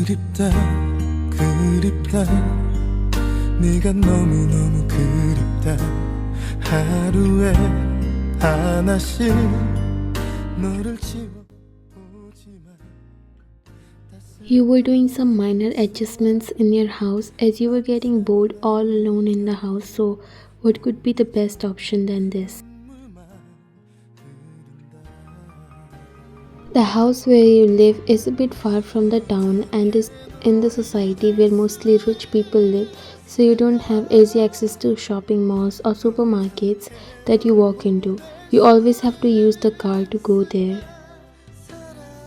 그립다 그립다 네가 너무너무 그립다 하루에 하나씩 너를 지워보지만 You were doing some minor adjustments in your house as you were getting bored all alone in the house, so what could be the best option than this? The house where you live is a bit far from the town and is in the society where mostly rich people live, so you don't have easy access to shopping malls or supermarkets that you walk into. You always have to use the car to go there,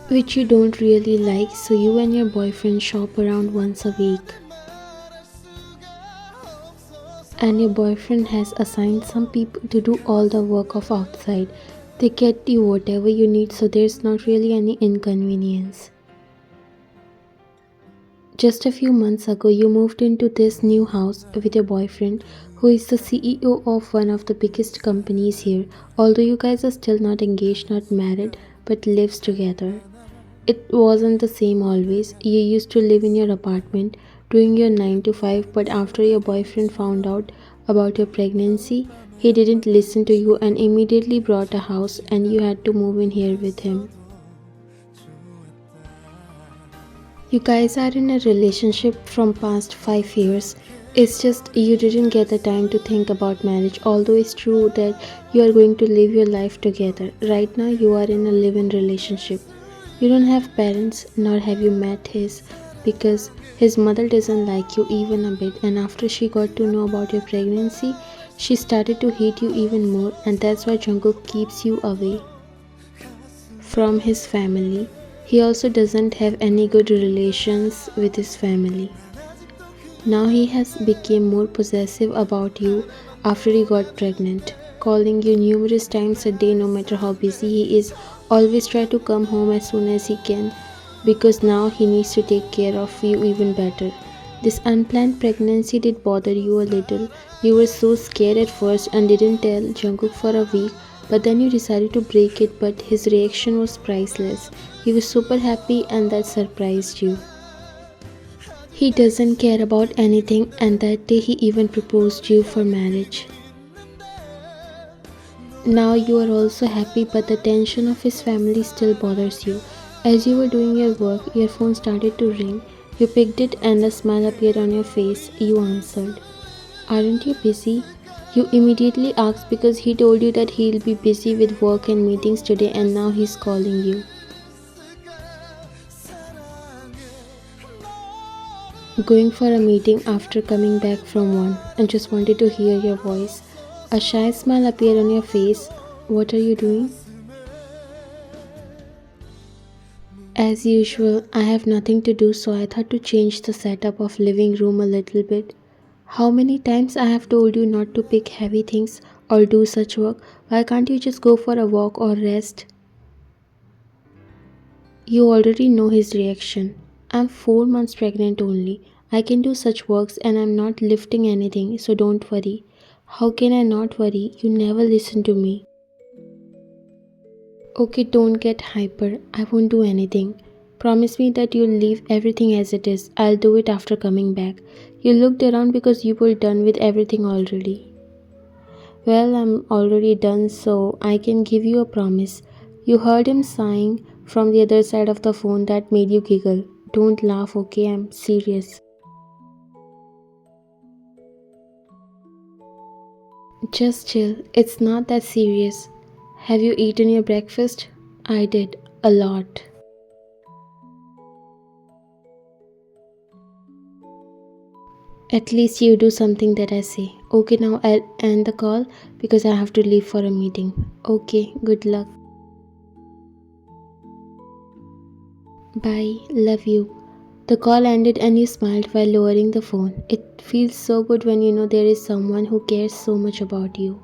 which you don't really like, so you and your boyfriend shop around once a week. And your boyfriend has assigned some people to do all the work of outside. They get you whatever you need, so there's not really any inconvenience. Just a few months ago, you moved into this new house with your boyfriend, who is the CEO of one of the biggest companies here. Although you guys are still not engaged, not married, but lives together. It wasn't the same always. You used to live in your apartment, doing your 9 to 5, but after your boyfriend found out about your pregnancy, he didn't listen to you and immediately bought a house, and you had to move in here with him. You guys are in a relationship from past 5 years. It's just you didn't get the time to think about marriage, although it's true that you are going to live your life together. Right now you are in a live-in relationship. You don't have parents, nor have you met his, because his mother doesn't like you even a bit, and after she got to know about your pregnancy, she started to hate you even more, and that's why Jungkook keeps you away from his family. He also doesn't have any good relations with his family. Now he has become more possessive about you after he got pregnant, calling you numerous times a day no matter how busy he is. Always try to come home as soon as he can because now he needs to take care of you even better. This unplanned pregnancy did bother you a little. You were so scared at first and didn't tell Jungkook for a week, but then you decided to break it, but his reaction was priceless. He was super happy and that surprised you. He doesn't care about anything, and that day he even proposed you for marriage. Now you are also happy, but the tension of his family still bothers you. As you were doing your work, your phone started to ring. You picked it and a smile appeared on your face. You answered. Aren't you busy? You immediately asked because he told you that he'll be busy with work and meetings today, and now he's calling you. Going for a meeting after coming back from one and just wanted to hear your voice. A shy smile appeared on your face. What are you doing? As usual, I have nothing to do, so I thought to change the setup of living room a little bit. How many times I have told you not to pick heavy things or do such work? Why can't you just go for a walk or rest? You already know his reaction. I'm 4 months pregnant only. I can do such works and I'm not lifting anything, so don't worry. How can I not worry? You never listen to me. Okay, don't get hyper. I won't do anything. Promise me that you'll leave everything as it is. I'll do it after coming back. You looked around because you were done with everything already. Well, I'm already done, so I can give you a promise. You heard him sighing from the other side of the phone. That made you giggle. Don't laugh, okay? I'm serious. Just chill. It's not that serious. Have you eaten your breakfast? I did. A lot. At least you do something that I say. Okay, now I'll end the call because I have to leave for a meeting. Okay, good luck. Bye. Love you. The call ended and you smiled while lowering the phone. It feels so good when you know there is someone who cares so much about you.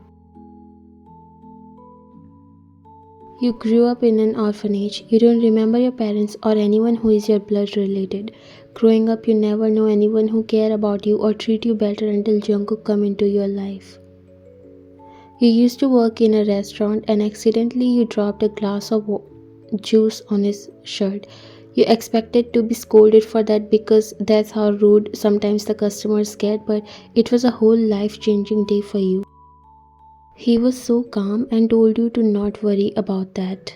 You grew up in an orphanage. You don't remember your parents or anyone who is your blood related. Growing up, you never know anyone who care about you or treat you better until Jungkook come into your life. You used to work in a restaurant and accidentally you dropped a glass of juice on his shirt. You expected to be scolded for that because that's how rude sometimes the customers get, but it was a whole life changing day for you. He was so calm and told you to not worry about that.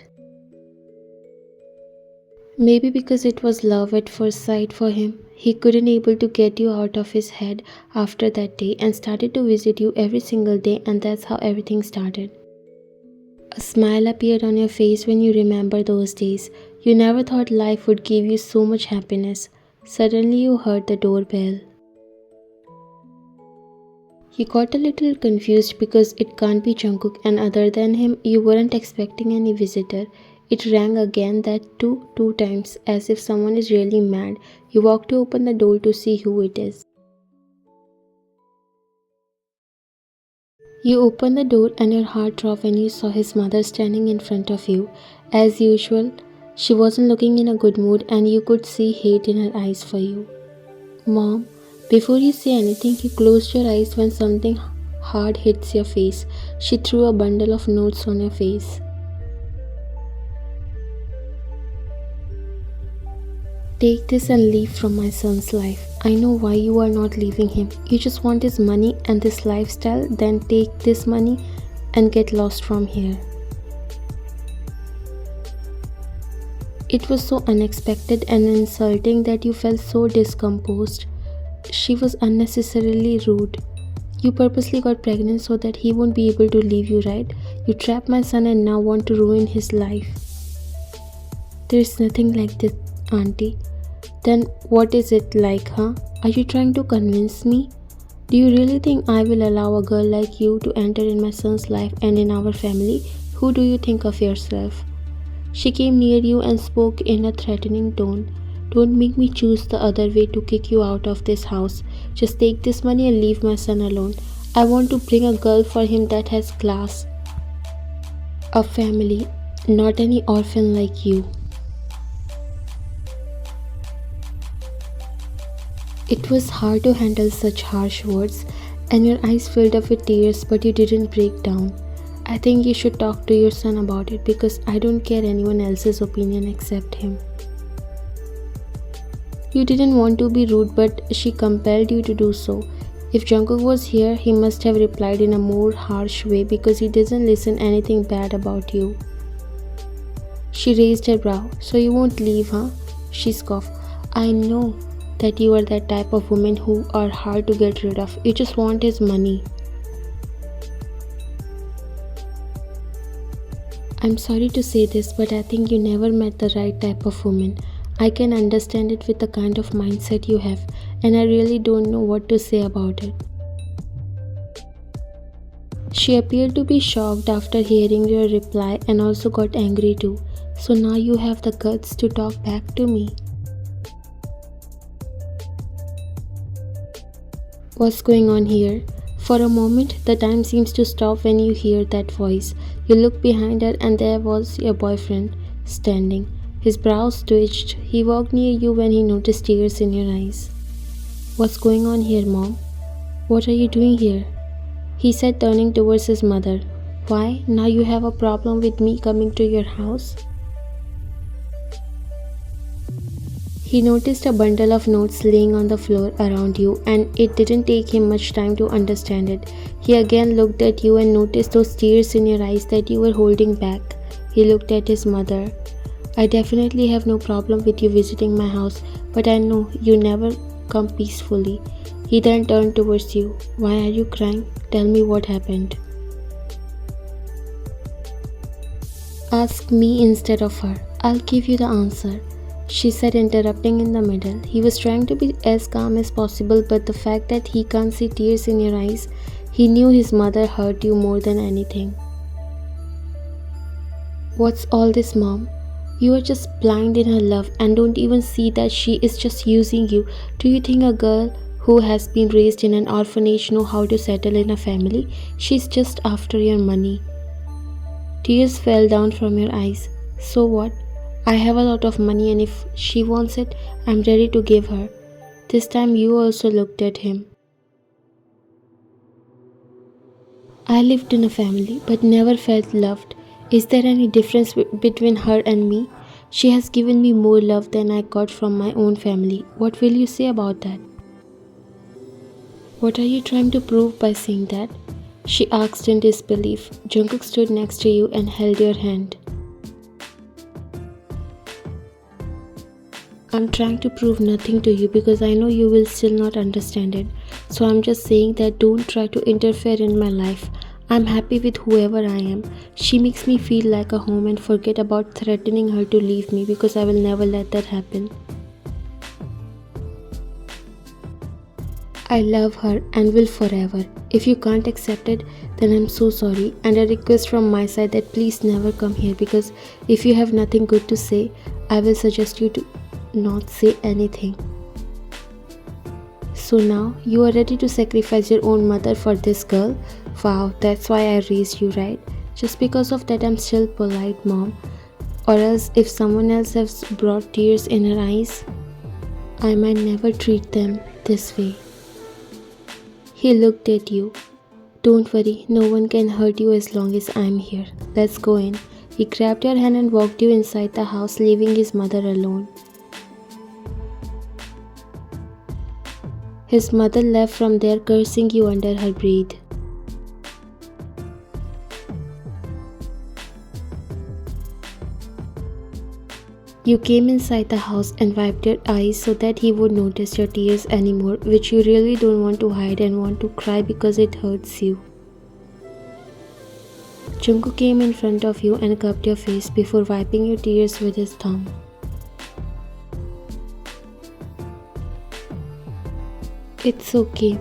Maybe because it was love at first sight for him, he couldn't able to get you out of his head after that day and started to visit you every single day, and that's how everything started. A smile appeared on your face when you remember those days. You never thought life would give you so much happiness. Suddenly you heard the doorbell. You got a little confused because it can't be Jungkook, and other than him, you weren't expecting any visitor. It rang again, that too, two times, as if someone is really mad. You walked to open the door to see who it is. You opened the door and your heart dropped when you saw his mother standing in front of you. As usual, she wasn't looking in a good mood and you could see hate in her eyes for you. Mom, before you say anything, you closed your eyes when something hard hits your face. She threw a bundle of notes on your face. Take this and leave from my son's life. I know why you are not leaving him. You just want his money and this lifestyle, then take this money and get lost from here. It was so unexpected and insulting that you felt so discomposed. She was unnecessarily rude. You purposely got pregnant so that he won't be able to leave you, right? You trapped my son and now want to ruin his life. There's nothing like this, Auntie. Then what is it like, huh? Are you trying to convince me? Do you really think I will allow a girl like you to enter in my son's life and in our family? Who do you think of yourself? She came near you and spoke in a threatening tone. Don't make me choose the other way to kick you out of this house. Just take this money and leave my son alone. I want to bring a girl for him that has class. A family, not any orphan like you. It was hard to handle such harsh words, and your eyes filled up with tears, but you didn't break down. I think you should talk to your son about it because I don't care anyone else's opinion except him. You didn't want to be rude, but she compelled you to do so. If Jungkook was here, he must have replied in a more harsh way because he doesn't listen anything bad about you. She raised her brow. So you won't leave, huh? She scoffed. I know that you are that type of woman who are hard to get rid of. You just want his money. I'm sorry to say this, but I think you never met the right type of woman. I can understand it with the kind of mindset you have, and I really don't know what to say about it. She appeared to be shocked after hearing your reply and also got angry too. So now you have the guts to talk back to me. What's going on here? For a moment, the time seems to stop when you hear that voice. You look behind her and there was your boyfriend standing. His brows twitched. He walked near you when he noticed tears in your eyes. What's going on here, Mom? What are you doing here? He said, turning towards his mother. Why? Now you have a problem with me coming to your house? He noticed a bundle of notes laying on the floor around you, and it didn't take him much time to understand it. He again looked at you and noticed those tears in your eyes that you were holding back. He looked at his mother. I definitely have no problem with you visiting my house, but I know you never come peacefully. He then turned towards you. Why are you crying? Tell me what happened. Ask me instead of her. I'll give you the answer, she said, interrupting in the middle. He was trying to be as calm as possible, but the fact that he can't see tears in your eyes, he knew his mother hurt you more than anything. What's all this, Mom? You are just blind in her love and don't even see that she is just using you. Do you think a girl who has been raised in an orphanage know how to settle in a family? She's just after your money. Tears fell down from your eyes. So what? I have a lot of money and if she wants it, I'm ready to give her. This time you also looked at him. I lived in a family but never felt loved. Is there any difference between her and me? She has given me more love than I got from my own family. What will you say about that? What are you trying to prove by saying that? She asked in disbelief. Jungkook stood next to you and held your hand. I'm trying to prove nothing to you because I know you will still not understand it. So I'm just saying that don't try to interfere in my life. I'm happy with whoever I am. She makes me feel like a home and forget about threatening her to leave me because I will never let that happen. I love her and will forever. If you can't accept it, then I'm so sorry, and a request from my side that please never come here because if you have nothing good to say, I will suggest you to not say anything. So now you are ready to sacrifice your own mother for this girl? Wow, that's why I raised you, right? Just because of that I'm still polite, mom. Or else if someone else has brought tears in her eyes, I might never treat them this way. He looked at you. Don't worry, no one can hurt you as long as I'm here. Let's go in. He grabbed your hand and walked you inside the house, leaving his mother alone. His mother left from there, cursing you under her breath. You came inside the house and wiped your eyes so that he would notice your tears anymore, which you really don't want to hide and want to cry because it hurts you. Jungkook came in front of you and cupped your face before wiping your tears with his thumb. It's okay,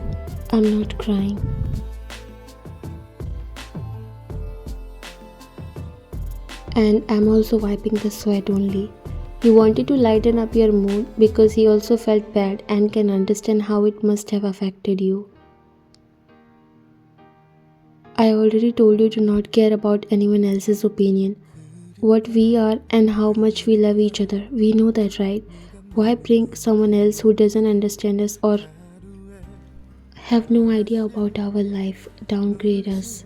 I'm not crying. And I'm also wiping the sweat only. He wanted to lighten up your mood because he also felt bad and can understand how it must have affected you. I already told you to not care about anyone else's opinion. What we are and how much we love each other, we know that, right? Why bring someone else who doesn't understand us or have no idea about our life, downgrade us?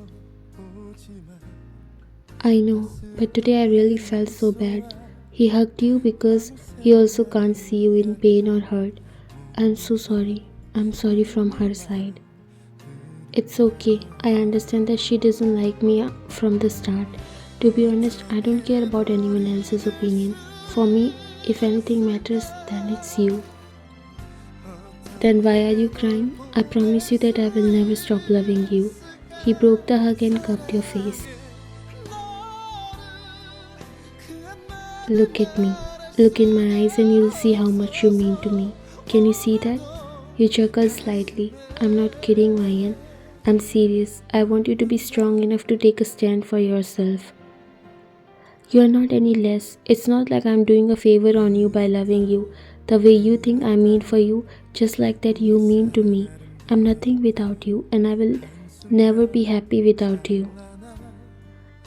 I know, but today I really felt so bad. He hugged you because he also can't see you in pain or hurt. I'm so sorry. I'm sorry from her side. It's okay. I understand that she doesn't like me from the start. To be honest, I don't care about anyone else's opinion. For me, if anything matters, then it's you. Then why are you crying? I promise you that I will never stop loving you. He broke the hug and cupped your face. Look at me. Look in my eyes and you'll see how much you mean to me. Can you see that? You chuckled slightly. I'm not kidding, Ryan. I'm serious. I want you to be strong enough to take a stand for yourself. You are not any less. It's not like I'm doing a favor on you by loving you. The way you think I mean for you, just like that you mean to me. I'm nothing without you and I will never be happy without you.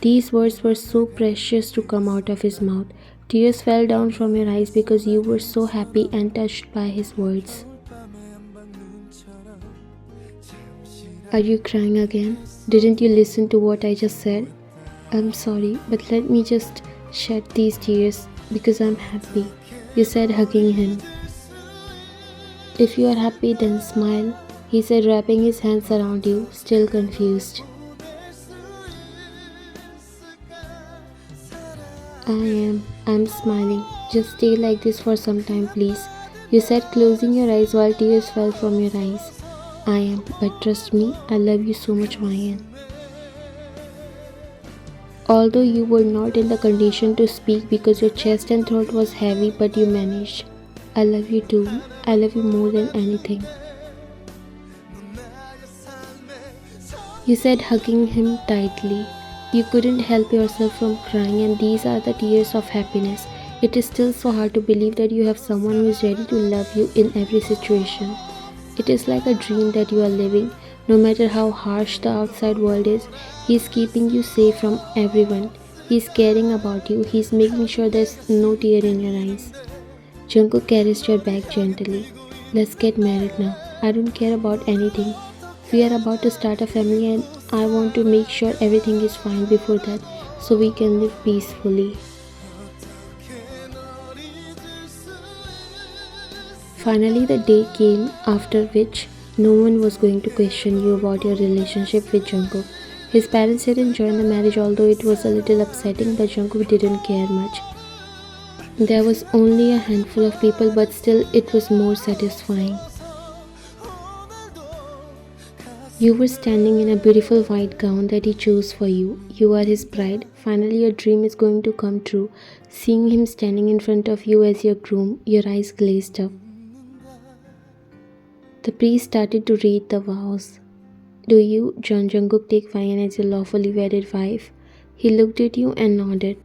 These words were so precious to come out of his mouth. Tears fell down from your eyes because you were so happy and touched by his words. Are you crying again? Didn't you listen to what I just said? I'm sorry, but let me just shed these tears because I'm happy. You said, hugging him. If you are happy, then smile, he said, wrapping his hands around you, still confused. I'm smiling. Just stay like this for some time, please. You said, closing your eyes while tears fell from your eyes. I am, but trust me, I love you so much, Ryan. Although you were not in the condition to speak because your chest and throat was heavy, but you managed. I love you too. I love you more than anything. You said, hugging him tightly. You couldn't help yourself from crying, and these are the tears of happiness. It is still so hard to believe that you have someone who is ready to love you in every situation. It is like a dream that you are living. No matter how harsh the outside world is, he is keeping you safe from everyone. He is caring about you. He is making sure there's no tear in your eyes. Jungkook caressed your back gently. Let's get married now. I don't care about anything. We are about to start a family and I want to make sure everything is fine before that so we can live peacefully. Finally, the day came after which no one was going to question you about your relationship with Jungkook. His parents didn't join the marriage, although it was a little upsetting, but Jungkook didn't care much. There was only a handful of people, but still it was more satisfying. You were standing in a beautiful white gown that he chose for you. You are his bride. Finally, your dream is going to come true. Seeing him standing in front of you as your groom, your eyes glazed up. The priest started to read the vows. Do you, John Jungkook, take Ryan as your lawfully wedded wife? He looked at you and nodded.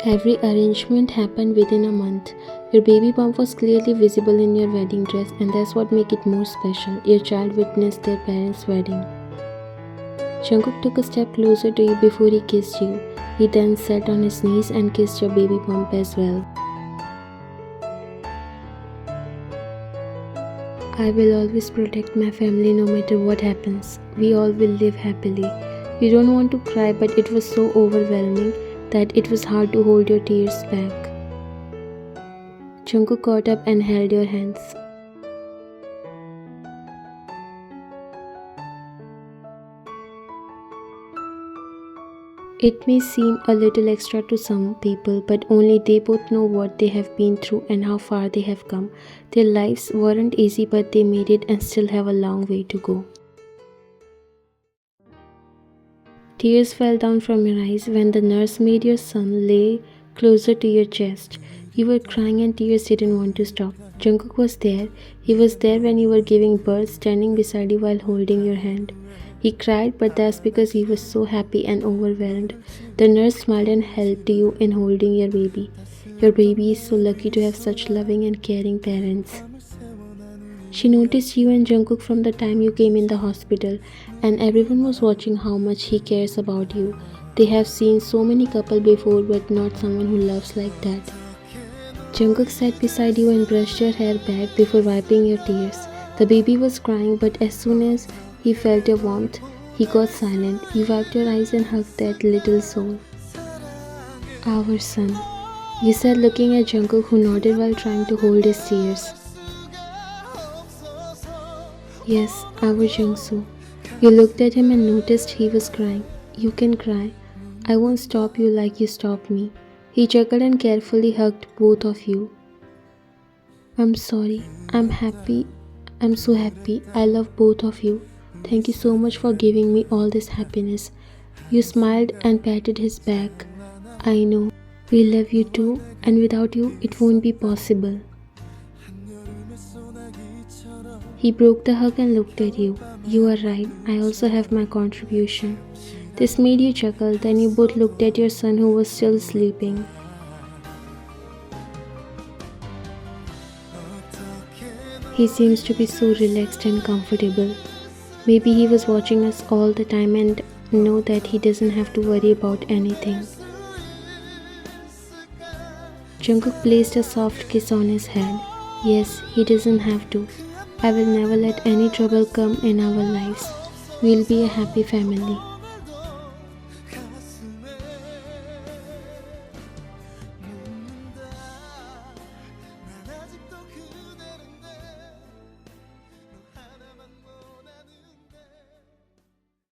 Every arrangement happened within a month. Your baby bump was clearly visible in your wedding dress, and that's what made it more special. Your child witnessed their parents' wedding. Jungkook took a step closer to you before he kissed you. He then sat on his knees and kissed your baby bump as well. I will always protect my family no matter what happens. We all will live happily. You don't want to cry, but it was so overwhelming that it was hard to hold your tears back. Jungkook got up and held your hands. It may seem a little extra to some people, but only they both know what they have been through and how far they have come. Their lives weren't easy, but they made it and still have a long way to go. Tears fell down from your eyes when the nurse made your son lay closer to your chest. You were crying and tears didn't want to stop. Jungkook was there. He was there when you were giving birth, standing beside you while holding your hand. He cried, but that's because he was so happy and overwhelmed. The nurse smiled and helped you in holding your baby. Your baby is so lucky to have such loving and caring parents. She noticed you and Jungkook from the time you came in the hospital, and everyone was watching how much he cares about you. They have seen so many couples before, but not someone who loves like that. Jungkook sat beside you and brushed your hair back before wiping your tears. The baby was crying, but as soon as he felt your warmth, he got silent. He wiped your eyes and hugged that little soul. Our son, you said, looking at Jungkook, who nodded while trying to hold his tears. Yes, our Jungsu. You looked at him and noticed he was crying. You can cry. I won't stop you like you stopped me. He chuckled and carefully hugged both of you. I'm sorry. I'm happy. I'm so happy. I love both of you. Thank you so much for giving me all this happiness. You smiled and patted his back. I know. We love you too, and without you, it won't be possible. He broke the hug and looked at you. You are right, I also have my contribution. This made you chuckle, then you both looked at your son who was still sleeping. He seems to be so relaxed and comfortable. Maybe he was watching us all the time and know that he doesn't have to worry about anything. Jungkook placed a soft kiss on his head. Yes, he doesn't have to. I will never let any trouble come in our lives. We'll be a happy family.